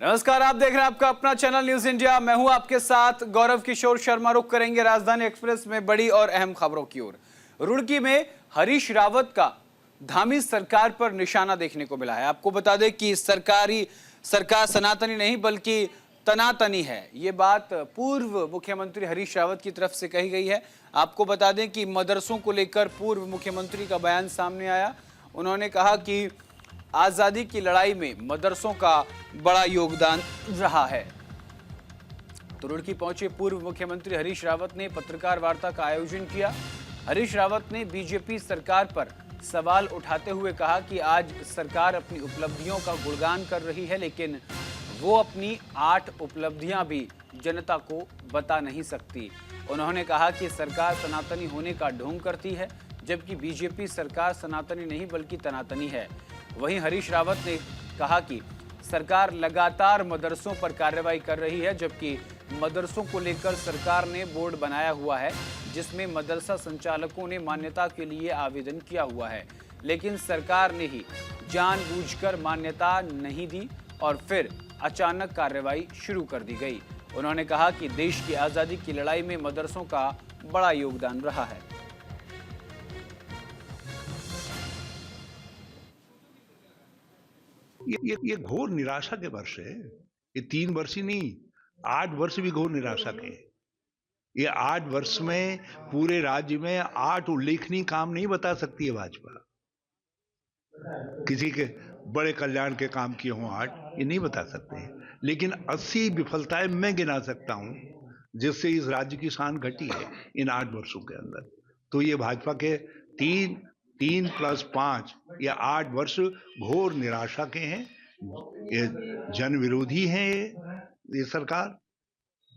नमस्कार, आप देख रहे हैं आपका अपना चैनल न्यूज इंडिया। मैं हूं आपके साथ गौरव किशोर शर्मा। रुक करेंगे राजधानी एक्सप्रेस में बड़ी और अहम खबरों की ओर। रुड़की में हरीश रावत का धामी सरकार पर निशाना देखने को मिला है। आपको बता दें कि सरकार सनातनी नहीं बल्कि तनातनी है। ये बात पूर्व मुख्यमंत्री हरीश रावत की तरफ से कही गई है। आपको बता दें कि मदरसों को लेकर पूर्व मुख्यमंत्री का बयान सामने आया। उन्होंने कहा कि आजादी की लड़ाई में मदरसों का बड़ा योगदान रहा है। तो रुड़की पहुंचे पूर्व मुख्यमंत्री हरीश रावत ने पत्रकार वार्ता का आयोजन किया। हरीश रावत ने बीजेपी सरकार पर सवाल उठाते हुए कहा कि आज सरकार अपनी उपलब्धियों का गुणगान कर रही है, लेकिन वो अपनी 8 उपलब्धियां भी जनता को बता नहीं सकती। उन्होंने कहा कि सरकार सनातनी होने का ढोंग करती है, जबकि बीजेपी सरकार सनातनी नहीं बल्कि तनातनी है। वहीं हरीश रावत ने कहा कि सरकार लगातार मदरसों पर कार्रवाई कर रही है, जबकि मदरसों को लेकर सरकार ने बोर्ड बनाया हुआ है जिसमें मदरसा संचालकों ने मान्यता के लिए आवेदन किया हुआ है, लेकिन सरकार ने ही जानबूझकर मान्यता नहीं दी और फिर अचानक कार्रवाई शुरू कर दी गई। उन्होंने कहा कि देश की आज़ादी की लड़ाई में मदरसों का बड़ा योगदान रहा है। ये घोर निराशा के वर्ष है। ये 3 वर्ष ही नहीं, 8 वर्ष भी घोर निराशा के। ये 8 वर्ष में पूरे राज्य में 8 उल्लेखनीय काम नहीं बता सकती है भाजपा। किसी के बड़े कल्याण के काम किए हों 8, ये नहीं बता सकते, लेकिन 80 विफलताएं मैं गिना सकता हूं जिससे इस राज्य की शान घटी है इन 8 वर्षों के अंदर। तो ये भाजपा के 3 + 5 या 8 वर्ष घोर निराशा के हैं। ये जन विरोधी है ये सरकार,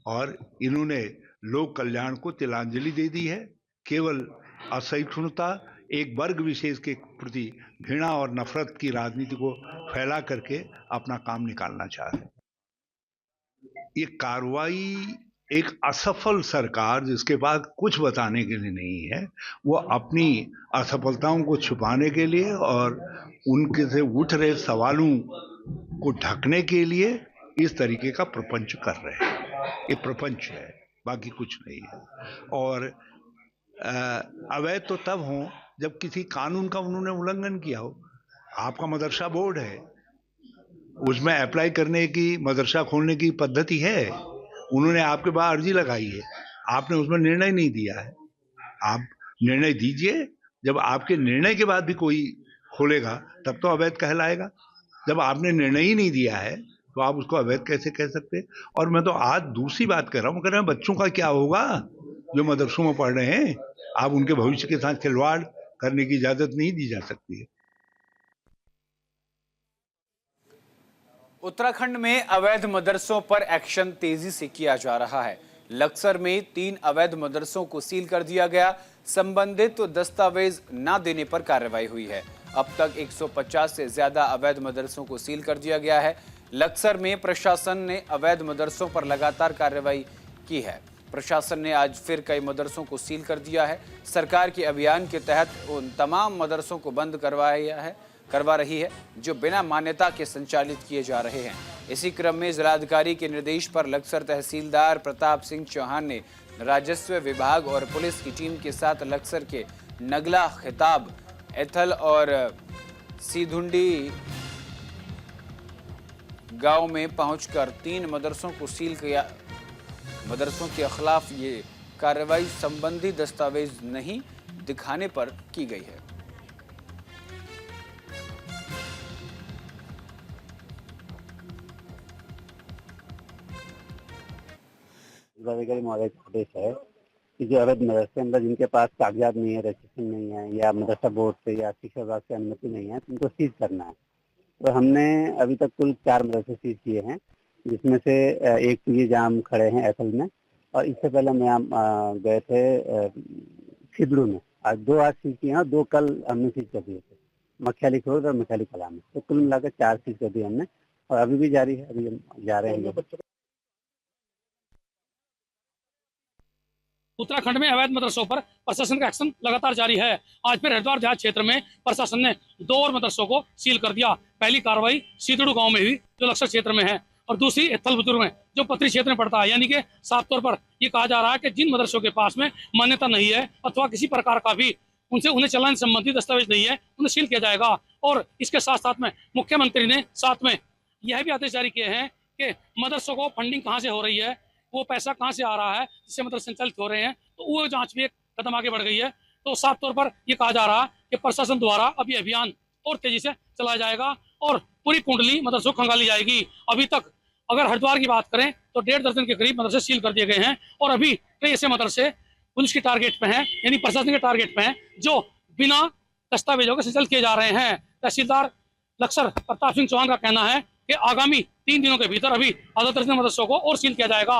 और इन्होंने लोक कल्याण को तिलांजलि दे दी है। केवल असहिष्णुता, एक वर्ग विशेष के प्रति घृणा और नफरत की राजनीति को फैला करके अपना काम निकालना चाह रहे हैं। ये कार्रवाई एक असफल सरकार जिसके पास कुछ बताने के लिए नहीं है, वो अपनी असफलताओं को छुपाने के लिए और उनके से उठ रहे सवालों को ढकने के लिए इस तरीके का प्रपंच कर रहे हैं। ये प्रपंच है, बाकी कुछ नहीं है। और अवैध तो तब हो जब किसी कानून का उन्होंने उल्लंघन किया हो। आपका मदरसा बोर्ड है, उसमें अप्लाई करने की, मदरसा खोलने की पद्धति है। उन्होंने आपके पास अर्जी लगाई है, आपने उसमें निर्णय नहीं दिया है। आप निर्णय दीजिए। जब आपके निर्णय के बाद भी कोई खोलेगा तब तो अवैध कहलाएगा। जब आपने निर्णय ही नहीं दिया है तो आप उसको अवैध कैसे कह सकते हैं? और मैं तो आज दूसरी बात कर रहा हूँ, कह रहे हैं बच्चों का क्या होगा जो मदरसों में पढ़ रहे हैं। आप उनके भविष्य के साथ खिलवाड़ करने की इजाजत नहीं दी जा सकती है। उत्तराखंड में अवैध मदरसों पर एक्शन तेजी से किया जा रहा है। लक्सर में 3 अवैध मदरसों को सील कर दिया गया। संबंधित दस्तावेज न देने पर कार्रवाई हुई है। अब तक 150 से ज्यादा अवैध मदरसों को सील कर दिया गया है। लक्सर में प्रशासन ने अवैध मदरसों पर लगातार कार्रवाई की है। प्रशासन ने आज फिर कई मदरसों को सील कर दिया है। सरकार के अभियान के तहत उन तमाम मदरसों को बंद करवा रही है जो बिना मान्यता के संचालित किए जा रहे हैं। इसी क्रम में जिलाधिकारी के निर्देश पर लक्सर तहसीलदार प्रताप सिंह चौहान ने राजस्व विभाग और पुलिस की टीम के साथ लक्सर के नगला, खिताब, एथल और सीधुंडी गांव में पहुंचकर 3 मदरसों को सील किया। मदरसों के खिलाफ ये कार्रवाई संबंधी दस्तावेज नहीं दिखाने पर की गई है। जिलाधिकारी महोदय का आदेश है कि जो अवैध मदरसे अंदर जिनके पास कागजात नहीं है, रजिस्ट्रेशन नहीं है या मदरसा बोर्ड से या शिक्षा विभाग से अनुमति नहीं है, उनको सीज करना है। तो हमने अभी तक कुल 4 मदरसे सीज किए हैं, जिसमें से एक ये जहाँ हम खड़े हैं एथल में, और इससे पहले हम यहाँ गए थे सिदड़ू में। आज 2 आज सीज किए हैं और 2 कल हमने सीज कर दिए थे, मखियाली खोद और मखियाली कला में। तो कुल मिलाकर 4 सीज कर दिए हमने और अभी भी जारी है। अभी हम जा रहे हैं। उत्तराखंड में अवैध मदरसों पर प्रशासन का एक्शन लगातार जारी है। आज फिर हरिद्वार देहात क्षेत्र में प्रशासन ने 2 और मदरसों को सील कर दिया। पहली कार्रवाई सीतड़ू गांव में हुई जो लक्सर क्षेत्र में है। और दूसरी थलबुजुर्ग में जो पथरी क्षेत्र में पड़ता है। यानी कि साफ तौर पर ये कहा जा रहा है कि जिन मदरसों के पास में मान्यता नहीं है अथवा किसी प्रकार का भी उन्हें चलाने संबंधी दस्तावेज नहीं है, उन्हें सील किया जाएगा। और इसके साथ साथ में मुख्यमंत्री ने साथ में यह भी आदेश जारी किए हैं कि मदरसों को फंडिंग कहाँ से हो रही है, वो पैसा कहाँ से आ रहा है जिससे मदरसे संचालित हो रहे हैं, तो वो जांच भी एक कदम आगे बढ़ गई है। तो साफ तौर पर ये कहा जा रहा है कि प्रशासन द्वारा अब ये अभियान और तेजी से चलाया जाएगा और पूरी कुंडली मदरसों को खंगाली जाएगी। अभी तक अगर हरिद्वार की बात करें तो 1.5 दर्जन के करीब मदरसे सील कर दिए गए हैं और अभी कई ऐसे मदरसे पुलिस के टारगेट पे हैं, यानी प्रशासन के टारगेट पे हैं, जो बिना दस्तावेजों के संचालित किए जा रहे हैं। तहसीलदार लक्सर प्रताप सिंह चौहान का कहना है कि आगामी 3 दिनों के भीतर अभी आधा दर्जन मदरसों को और सील किया जाएगा।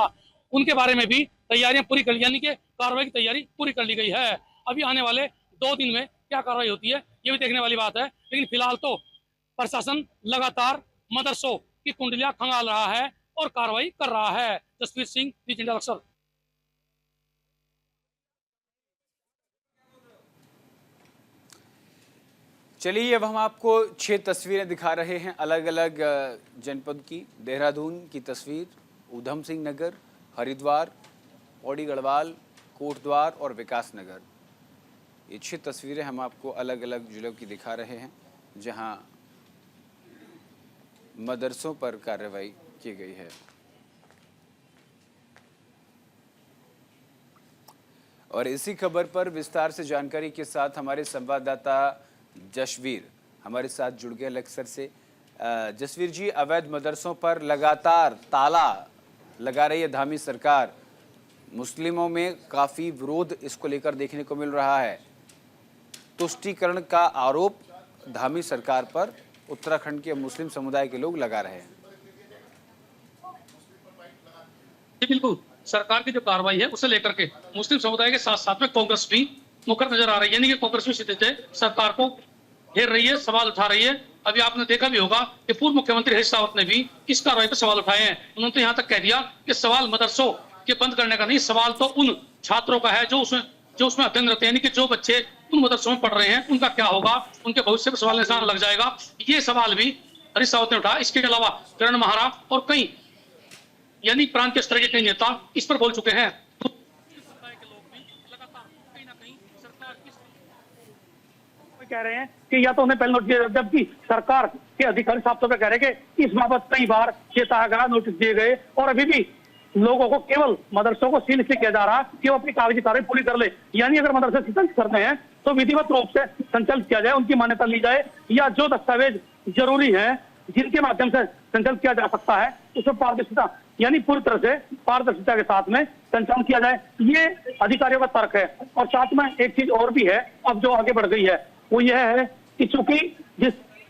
उनके बारे में भी तैयारियां पूरी कर, यानी कि कार्रवाई की तैयारी पूरी कर ली गई है। अभी आने वाले 2 दिन में क्या कार्रवाई होती है ये भी देखने वाली बात है, लेकिन फिलहाल तो प्रशासन लगातार मदरसों की कुंडलियां खंगाल रहा है और कार्रवाई कर रहा है। Jasveer Singh, news India Laksar. चलिए अब हम आपको 6 तस्वीरें दिखा रहे हैं अलग अलग जनपद की। देहरादून की तस्वीर, ऊधम सिंह नगर, हरिद्वार, पौड़ी गढ़वाल, कोटद्वार और विकास नगर। ये 6 तस्वीरें हम आपको अलग अलग जिलों की दिखा रहे हैं जहां मदरसों पर कार्रवाई की गई है। और इसी खबर पर विस्तार से जानकारी के साथ हमारे संवाददाता जसवीर हमारे साथ जुड़ गए लक्सर से। जसवीर जी, अवैध मदरसों पर लगातार ताला लगा रही है धामी सरकार। मुस्लिमों में काफ़ी विरोध इसको लेकर देखने को मिल रहा है। तुष्टीकरण का आरोप धामी सरकार पर उत्तराखंड के मुस्लिम समुदाय के लोग लगा रहे हैं। बिल्कुल, सरकार की जो कार्रवाई है उसे लेकर के मुस्लिम समुदाय के साथ साथ में कांग्रेस भी मुखर नजर आ रही है, यानी कि कांग्रेस भी सीधे सरकार को घेर रही है, सवाल उठा रही है। अभी आपने देखा भी होगा कि पूर्व मुख्यमंत्री हरीश रावत ने भी इस कार्रवाई पर सवाल उठाए हैं। उन्होंने तो यहाँ तक कह दिया कि सवाल मदरसों के बंद करने का नहीं, सवाल तो उन छात्रों का है जो उसमें अध्ययनरत है, यानी कि जो बच्चे उन मदरसों में पढ़ रहे हैं उनका क्या होगा, उनके भविष्य पर सवाल निशान लग जाएगा। ये सवाल भी हरीश रावत ने उठाया। इसके अलावा किरण महारा और कई यानी प्रांतीय स्तर के कई नेता इस पर बोल चुके हैं। कह रहे हैं कि या तो उन्हें पहले नोटिस दिया, जबकि सरकार के अधिकारी साफ तौर पर कह रहे हैं कि इस बाबत कई बार चेतावनी नोटिस दिए गए और अभी भी लोगों को केवल मदरसों को सील इसलिए किया जा रहा है कि वो अपनी कागजी कार्रवाई पूरी कर ले। यानी अगर मदरसे संचालित करते हैं तो विधिवत रूप से संचालित किया जाए, उनकी मान्यता ली जाए, या जो दस्तावेज जरूरी है जिनके माध्यम से संचालित किया जा सकता है उसमें पारदर्शिता, यानी पूरी तरह से पारदर्शिता के साथ में संचालन किया जाए। ये अधिकारियों का तर्क है। और साथ में एक चीज और भी है अब जो आगे बढ़ गई है, वो यह है कि चूंकि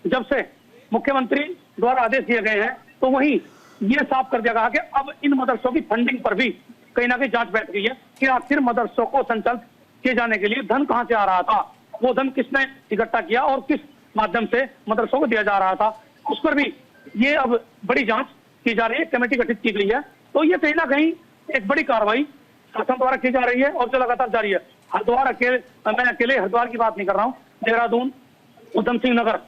जब से मुख्यमंत्री द्वारा आदेश दिए गए हैं तो वही ये साफ कर दिया गया कि अब इन मदरसों की फंडिंग पर भी कहीं ना कहीं जांच बैठ गई है कि आखिर मदरसों को संचालित किए जाने के लिए धन कहां से आ रहा था, वो धन किसने इकट्ठा किया और किस माध्यम से मदरसों को दिया जा रहा था, उस पर भी ये अब बड़ी जांच की जा रही है। कमेटी गठित की गई है। तो ये कहीं ना कहीं एक बड़ी कार्रवाई शासन द्वारा की जा रही है और जो लगातार जारी है। हरिद्वार मैं अकेले हरिद्वार की बात नहीं कर रहा हूँ, देहरादून, ऊधम सिंह नगर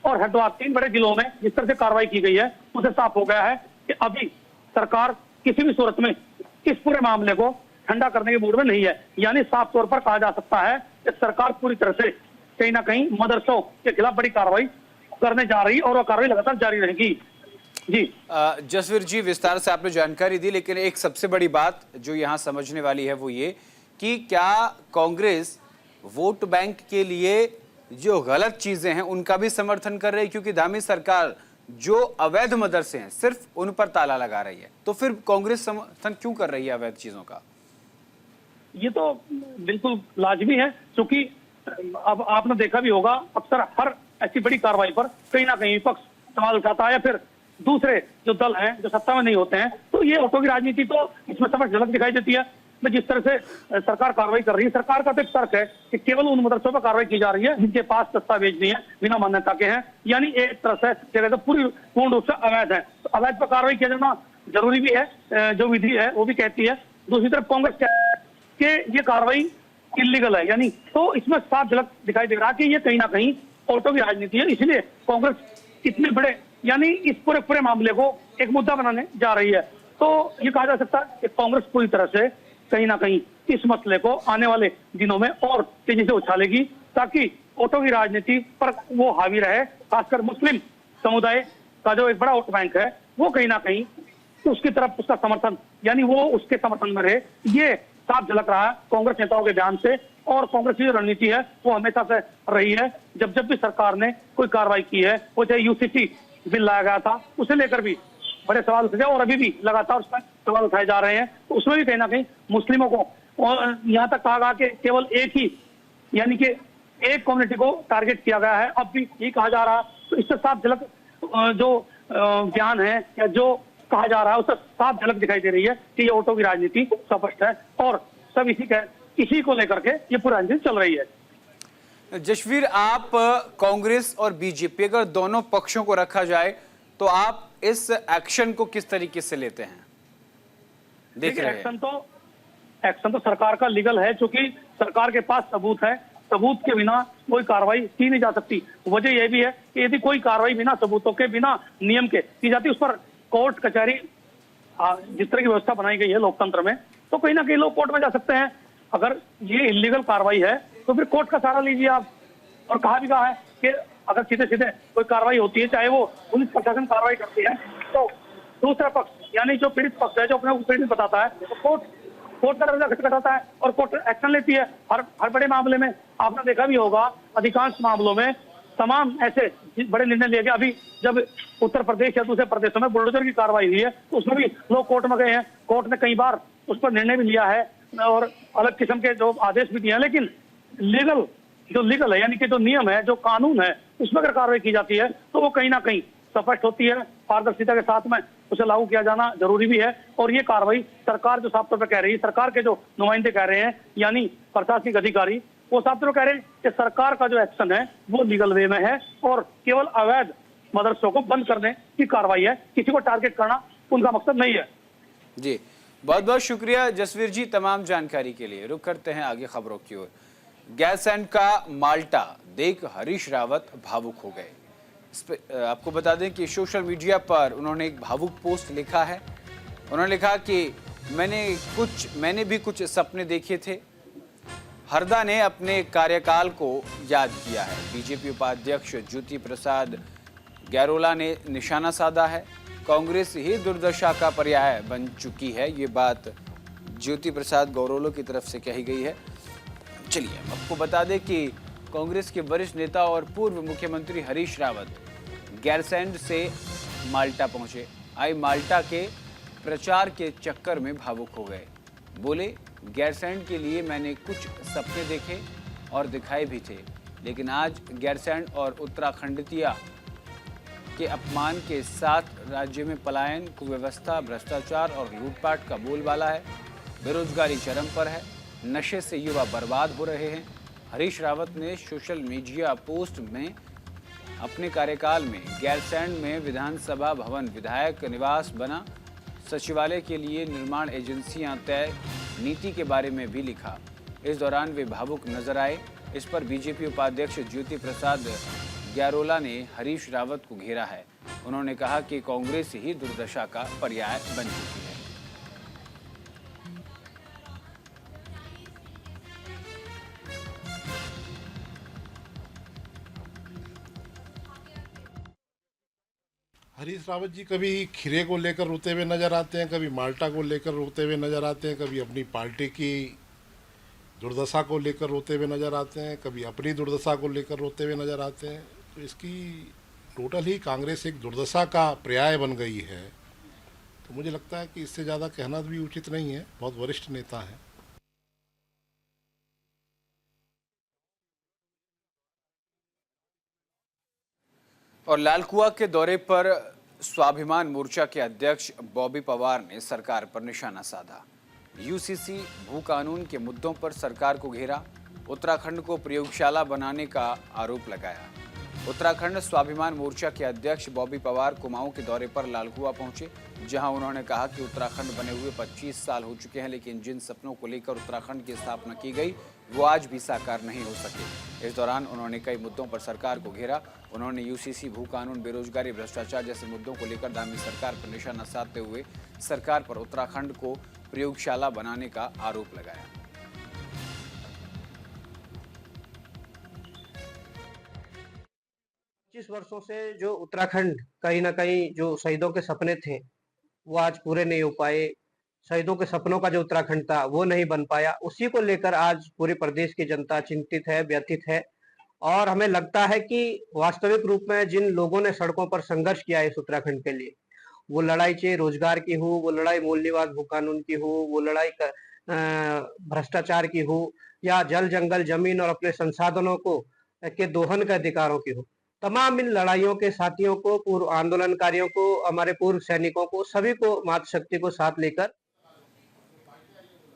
और हरिद्वार 3 बड़े जिलों में जिस तरह से कार्रवाई की गई है उसे साफ हो गया है कि अभी सरकार किसी भी सूरत में इस पूरे मामले को ठंडा करने के मूड में नहीं है। यानी साफ तौर पर कहा जा सकता है कि सरकार पूरी तरह से कहीं ना कहीं मदरसों के खिलाफ बड़ी कार्रवाई करने जा रही और वो कार्रवाई लगातार जारी रहेगी। जी जसवीर जी, विस्तार से आपने जानकारी दी, लेकिन एक सबसे बड़ी बात जो यहाँ समझने वाली है वो ये कि क्या कांग्रेस वोट बैंक के लिए जो गलत चीजें हैं उनका भी समर्थन कर रही है, क्योंकि धामी सरकार जो अवैध मदरसे हैं सिर्फ उन पर ताला लगा रही है, तो फिर कांग्रेस समर्थन क्यों कर रही है अवैध चीजों का? ये तो बिल्कुल लाजमी है, क्योंकि अब आपने देखा भी होगा अक्सर हर ऐसी बड़ी कार्रवाई पर कहीं ना कहीं विपक्ष सवाल उठाता है या फिर दूसरे जो दल हैं जो सत्ता में नहीं होते हैं, तो ये वोटों की राजनीति तो इसमें समझ झलक दिखाई देती है। जिस तरह से सरकार कार्रवाई कर रही है, सरकार का तो एक तर्क है कि केवल उन मदरसों पर कार्रवाई की जा रही है जिनके पास दस्तावेज नहीं है, बिना मान्यता के हैं, यानी एक तरह से पूर्ण रूप से अवैध है। तो अवैध पर कार्रवाई किया जाना जरूरी भी है, जो विधि है वो भी कहती है। दूसरी तरफ कांग्रेस कहती है कि ये कार्रवाई इलीगल है, यानी तो इसमें साफ झलक दिखाई दे रहा है कि ये कहीं ना कहीं वोटों की राजनीति है। इसलिए कांग्रेस इतने बड़े यानी इस पूरे पूरे मामले को एक मुद्दा बनाने जा रही है। तो ये कहा जा सकता है कि कांग्रेस पूरी तरह से कहीं ना कहीं इस मसले को आने वाले दिनों में और तेजी से उछालेगी, ताकि वोटों की राजनीति पर वो हावी रहे। खासकर मुस्लिम समुदाय का जो एक बड़ा वोट बैंक है वो कहीं ना कहीं उसकी तरफ उसका समर्थन, यानी वो उसके समर्थन में रहे। ये साफ झलक रहा है कांग्रेस नेताओं के बयान से। और कांग्रेस की जो रणनीति है वो हमेशा से रही है, जब जब भी सरकार ने कोई कार्रवाई की है, वो चाहे यूसीसी बिल लाया गया था उसे लेकर भी बड़े सवाल उठे और अभी भी लगातार उस पर सवाल उठाए जा रहे हैं। तो उसमें भी कहीं ना कहीं मुस्लिमों को, और यहाँ तक कहा गया कि केवल एक ही, यानी कि एक कम्युनिटी को टारगेट किया गया है, अब भी यही कहा जा रहा है। तो इससे साफ झलक जो बयान है या जो कहा जा रहा है उससे साफ झलक दिखाई दे रही है कि ये वोटों की राजनीति स्पष्ट है और सब इसी को लेकर के ये पूरी राजनीति चल रही है। जशवीर, आप कांग्रेस और बीजेपी अगर दोनों पक्षों को रखा जाए तो आप इस एक्शन को किस तरीके से लेते हैं, देख रहे हैं? एक्शन तो सरकार का लीगल है, क्योंकि सरकार के पास सबूत है। सबूत के बिना कोई कार्रवाई की नहीं जा सकती। वजह यह भी है कि यदि कोई कार्रवाई बिना सबूतों के, बिना नियम के की जाती, उस पर कोर्ट कचहरी, जिस तरह की व्यवस्था बनाई गई है लोकतंत्र में, तो कहीं ना कहीं लोग कोर्ट में जा सकते हैं। अगर ये इलीगल कार्रवाई है तो फिर कोर्ट का सहारा लीजिए आप। और कहा भी कहा है कि अगर सीधे सीधे कोई कार्रवाई होती है, चाहे वो पुलिस प्रशासन कार्रवाई करती है, तो दूसरा पक्ष यानी जो पीड़ित पक्ष है, जो अपने को पीड़ित बताता है, तो कोर्ट का दर्जा खटखटाता है और कोर्ट एक्शन लेती है हर बड़े मामले में। आपने देखा भी होगा अधिकांश मामलों में तमाम ऐसे बड़े निर्णय लिए गए। अभी जब उत्तर प्रदेश या दूसरे प्रदेशों में बुलडोजर की कार्रवाई हुई है तो उसमें भी लोग कोर्ट में गए हैं। कोर्ट ने कई बार उस पर निर्णय भी लिया है और अलग किस्म के जो आदेश भी दिए हैं। लेकिन लीगल है, यानी कि जो नियम है, जो कानून है, उसमें अगर कार्रवाई की जाती है तो वो कहीं ना कहीं स्पष्ट होती है, पारदर्शिता के साथ में उसे लागू किया जाना जरूरी भी है। और ये कार्रवाई सरकार जो साफ तौर पर कह रही है, सरकार के जो नुमाइंदे कह रहे हैं, यानी प्रशासनिक अधिकारी, वो साफ तौर पर कह रहे हैं कि सरकार का जो एक्शन है वो लीगल वे में है और केवल अवैध मदरसों को बंद करने की कार्रवाई है, किसी को टारगेट करना उनका मकसद नहीं है। जी, बहुत बहुत शुक्रिया जसवीर जी तमाम जानकारी के लिए। रुक करते हैं आगे खबरों की ओर। गैरसैंण का माल्टा देख हरीश रावत भावुक हो गए। आपको बता दें कि सोशल मीडिया पर उन्होंने एक भावुक पोस्ट लिखा है। उन्होंने लिखा कि मैंने भी कुछ सपने देखे थे। हरदा ने अपने कार्यकाल को याद किया है। बीजेपी उपाध्यक्ष ज्योति प्रसाद गैरोला ने निशाना साधा है। कांग्रेस ही दुर्दशा का पर्याय बन चुकी है, ये बात ज्योति प्रसाद गौरोलो की तरफ से कही गई है। चलिए आपको बता दें कि कांग्रेस के वरिष्ठ नेता और पूर्व मुख्यमंत्री हरीश रावत गैरसैंण से माल्टा पहुंचे। आई माल्टा के प्रचार के चक्कर में भावुक हो गए। बोले, गैरसैंण के लिए मैंने कुछ सपने देखे और दिखाए भी थे, लेकिन आज गैरसैंण और उत्तराखंडिया के अपमान के साथ राज्य में पलायन, कुव्यवस्था, भ्रष्टाचार और लूटपाट का बोलबाला है। बेरोजगारी चरम पर है। नशे से युवा बर्बाद हो रहे हैं। हरीश रावत ने सोशल मीडिया पोस्ट में अपने कार्यकाल में गैरसैंण में विधानसभा भवन, विधायक निवास बना, सचिवालय के लिए निर्माण एजेंसियां तय, नीति के बारे में भी लिखा। इस दौरान वे भावुक नजर आए। इस पर बीजेपी उपाध्यक्ष ज्योति प्रसाद गैरोला ने हरीश रावत को घेरा है। उन्होंने कहा कि कांग्रेस ही दुर्दशा का पर्याय बन चुकी है। हरीश रावत जी कभी खीरे को लेकर रोते हुए नजर आते हैं, कभी माल्टा को लेकर रोते हुए नजर आते हैं, कभी अपनी पार्टी की दुर्दशा को लेकर रोते हुए नजर आते हैं, कभी अपनी दुर्दशा को लेकर रोते हुए नजर आते हैं। तो इसकी टोटल ही कांग्रेस एक दुर्दशा का पर्याय बन गई है। तो मुझे लगता है कि इससे ज़्यादा कहना भी उचित नहीं है। बहुत वरिष्ठ नेता हैं। और लालकुआ के दौरे पर स्वाभिमान मोर्चा के अध्यक्ष बॉबी पवार ने सरकार पर निशाना साधा। यूसीसी, भू कानून के मुद्दों पर सरकार को घेरा। उत्तराखंड को प्रयोगशाला बनाने का आरोप लगाया। उत्तराखंड स्वाभिमान मोर्चा के अध्यक्ष बॉबी पवार कुमाऊं के दौरे पर लालकुआ पहुंचे, जहां उन्होंने कहा कि उत्तराखंड बने हुए 25 साल हो चुके हैं, लेकिन जिन सपनों को लेकर उत्तराखंड की स्थापना की गई वो आज भी साकार नहीं हो सके। इस दौरान उन्होंने कई मुद्दों पर सरकार को घेरा। उन्होंने यूसीसी, भू कानून, बेरोजगारी, भ्रष्टाचार जैसे मुद्दों को लेकर धामी सरकार पर निशाना साधते हुए सरकार पर उत्तराखंड को प्रयोगशाला बनाने का आरोप लगाया। 25 वर्षों से जो उत्तराखंड कहीं ना कहीं जो शहीदों के सपने थे वो आज पूरे नहीं हो पाए। शहीदों के सपनों का जो उत्तराखंड था वो नहीं बन पाया। उसी को लेकर आज पूरे प्रदेश की जनता चिंतित है, व्यथित है और हमें लगता है कि वास्तविक रूप में जिन लोगों ने सड़कों पर संघर्ष किया है इस उत्तराखंड के लिए, वो लड़ाई चाहे रोजगार की हो, वो लड़ाई मूल निवास भू कानून की हो, वो लड़ाई भ्रष्टाचार की हो या जल जंगल जमीन और अपने संसाधनों को के दोहन के अधिकारों की हो, तमाम इन लड़ाइयों के साथियों को, पूर्व आंदोलनकारियों को, हमारे पूर्व सैनिकों को, सभी को मातृशक्ति को साथ लेकर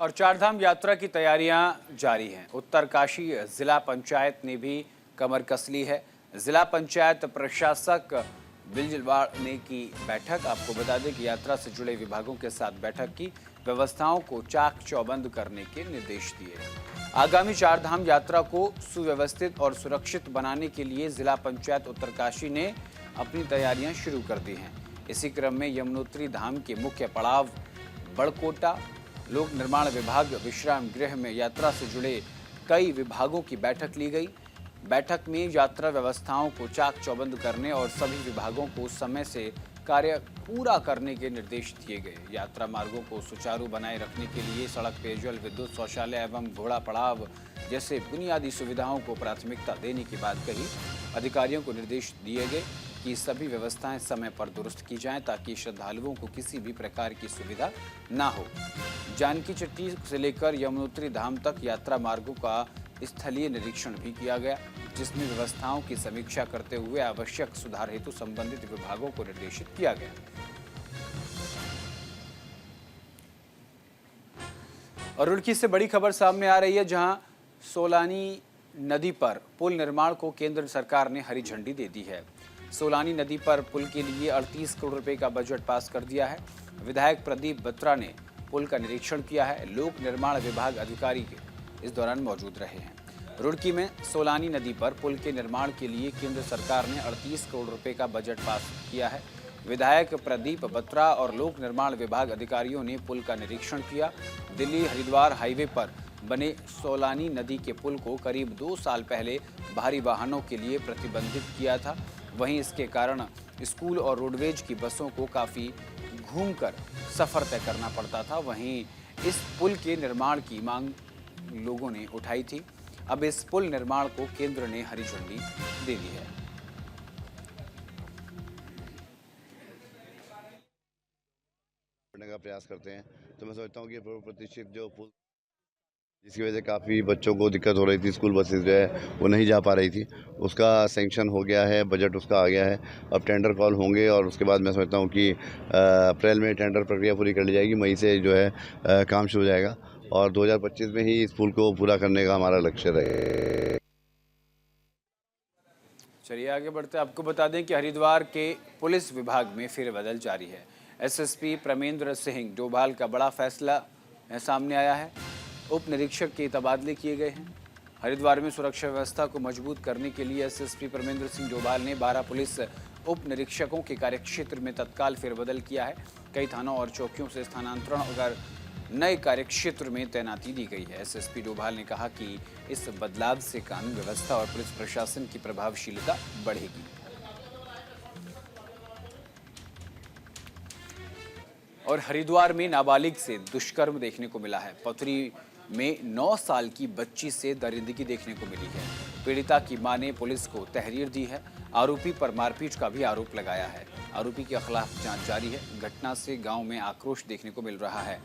और चारधाम यात्रा की तैयारियां जारी हैं। उत्तरकाशी जिला पंचायत ने भी कमर कस ली है। जिला पंचायत प्रशासक बिलजलवाड़ ने की बैठक। आपको बता दें कि यात्रा से जुड़े विभागों के साथ बैठक की, व्यवस्थाओं को चाक चौबंद करने के निर्देश दिए। आगामी चारधाम यात्रा को सुव्यवस्थित और सुरक्षित बनाने के लिए जिला पंचायत उत्तरकाशी ने अपनी तैयारियां शुरू कर दी हैं। इसी क्रम में यमुनोत्री धाम के मुख्य पड़ाव बड़कोटा लोक निर्माण विभाग विश्राम गृह में यात्रा से जुड़े कई विभागों की बैठक ली गई। बैठक में यात्रा व्यवस्थाओं को चाक चौबंद करने और सभी विभागों को समय से कार्य पूरा करने के निर्देश दिए गए। यात्रा मार्गों को सुचारू बनाए रखने के लिए सड़क, पेयजल, विद्युत, शौचालय एवं घोड़ा पड़ाव जैसे बुनियादी सुविधाओं को प्राथमिकता देने की बात कही। अधिकारियों को निर्देश दिए गए कि सभी व्यवस्थाएं समय पर दुरुस्त की जाएं ताकि श्रद्धालुओं को किसी भी प्रकार की सुविधा ना हो। जानकी चट्टी से लेकर यमुनोत्री धाम तक यात्रा मार्गों का स्थलीय निरीक्षण भी किया गया, जिसमें व्यवस्थाओं की समीक्षा करते हुए आवश्यक सुधार हेतु संबंधित विभागों को निर्देशित किया गया। और रुड़की से बड़ी खबर सामने आ रही है, जहां सोलानी नदी पर पुल निर्माण को केंद्र सरकार ने हरी झंडी दे दी है। सोलानी नदी पर पुल के लिए 38 करोड़ रुपए का बजट पास कर दिया है। विधायक प्रदीप बत्रा ने पुल का निरीक्षण किया है। लोक निर्माण विभाग अधिकारी इस दौरान मौजूद रहे हैं। रुड़की में सोलानी नदी पर पुल के निर्माण के लिए केंद्र सरकार ने 38 करोड़ रुपए का बजट पास किया है। विधायक प्रदीप बत्रा और लोक निर्माण विभाग अधिकारियों ने पुल का निरीक्षण किया। दिल्ली हरिद्वार हाईवे पर बने सोलानी नदी के पुल को करीब 2 साल पहले भारी वाहनों के लिए प्रतिबंधित किया था। वहीं इसके कारण स्कूल और रोडवेज की बसों को काफ़ी घूमकर सफ़र तय करना पड़ता था। वहीं इस पुल के निर्माण की मांग लोगों ने उठाई थी। अब इस पुल निर्माण को केंद्र ने हरी झंडी दे दी है। करने का प्रयास करते हैं, तो मैं सोचता हूँ कि पूर्व प्रतिष्ठित जो पुल, जिसकी वजह से काफ़ी बच्चों को दिक्कत हो रही थी, स्कूल बसेस जो है वो नहीं जा पा रही थी, उसका सैंक्शन हो गया है, बजट उसका आ गया है। अब टेंडर कॉल होंगे और उसके बाद मैं समझता हूँ कि अप्रैल में टेंडर प्रक्रिया पूरी कर ली जाएगी, मई से जो है काम शुरू हो जाएगा और 2025 में ही इस पुल को पूरा करने का हमारा लक्ष्य रहेगा। चलिए आगे बढ़ते, आपको बता दें कि हरिद्वार के पुलिस विभाग में फेरबदल जारी है। एसएसपी प्रमेंद्र सिंह डोभाल का बड़ा फैसला सामने आया है। उप निरीक्षक के तबादले किए गए हैं। हरिद्वार में सुरक्षा व्यवस्था को मजबूत करने के लिए एसएसपी प्रमेंद्र सिंह डोभाल ने 12 पुलिस उप निरीक्षकों के कार्यक्षेत्र में तत्काल फेरबदल किया है। कई थानों और चौकियों से स्थानांतरण और नए कार्यक्षेत्र में तैनाती दी गई है। एसएसपी डोभाल ने कहा कि इस बदलाव से कानून व्यवस्था और पुलिस प्रशासन की प्रभावशीलता बढ़ेगी। और हरिद्वार में नाबालिग से दुष्कर्म देखने को मिला है। पथरी में 9 साल की बच्ची से दरिंदगी देखने को मिली है। पीड़िता की मां ने पुलिस को तहरीर दी है। आरोपी पर मारपीट का भी आरोप लगाया है। आरोपी के खिलाफ जांच जारी है। घटना से गांव में आक्रोश देखने को मिल रहा है।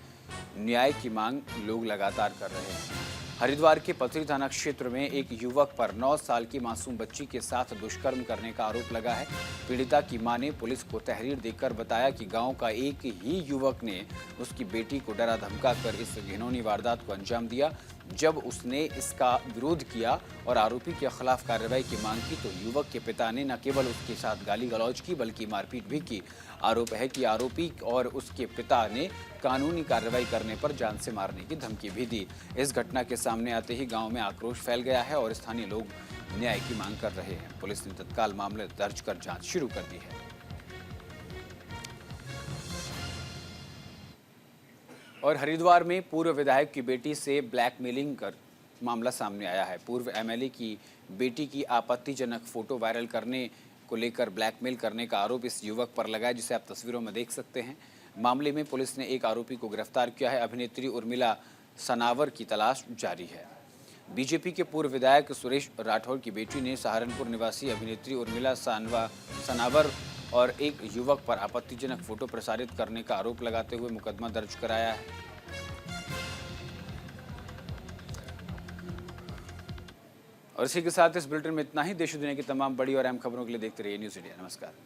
न्याय की मांग लोग लगातार कर रहे हैं। हरिद्वार के पथरी थाना क्षेत्र में एक युवक पर 9 साल की मासूम बच्ची के साथ दुष्कर्म करने का आरोप लगा है। पीड़िता की मां ने पुलिस को तहरीर देकर बताया कि गांव का एक ही युवक ने उसकी बेटी को डरा धमका कर इस घिनौनी वारदात को अंजाम दिया। जब उसने इसका विरोध किया और आरोपी के खिलाफ कार्रवाई की मांग की तो युवक के पिता ने न केवल उसके साथ गाली गलौज की बल्कि मारपीट भी की। आरोप है कि आरोपी और उसके पिता ने कानूनी कार्रवाई करने पर जान से मारने की धमकी भी दी। इस घटना के सामने आते ही गांव में आक्रोश फैल गया है और स्थानीय लोग न्याय की मांग कर रहे हैं। पुलिस ने तत्काल मामले दर्ज कर जांच शुरू कर दी है। और हरिद्वार में पूर्व विधायक की बेटी से ब्लैकमेलिंग कर मामला सामने आया है। पूर्व एमएलए की बेटी की आपत्तिजनक फोटो वायरल करने को लेकर ब्लैकमेल करने का आरोप इस युवक पर लगा है, जिसे आप तस्वीरों में देख सकते हैं। मामले में पुलिस ने एक आरोपी को गिरफ्तार किया है। अभिनेत्री उर्मिला सनावर की तलाश जारी है। बीजेपी के पूर्व विधायक सुरेश राठौर की बेटी ने सहारनपुर निवासी अभिनेत्री उर्मिला सनावर और एक युवक पर आपत्तिजनक फोटो प्रसारित करने का आरोप लगाते हुए मुकदमा दर्ज कराया है। और इसी के साथ इस बुलेटिन में इतना ही। देश और दुनिया की तमाम बड़ी और अहम खबरों के लिए देखते रहिए न्यूज़ इंडिया। नमस्कार।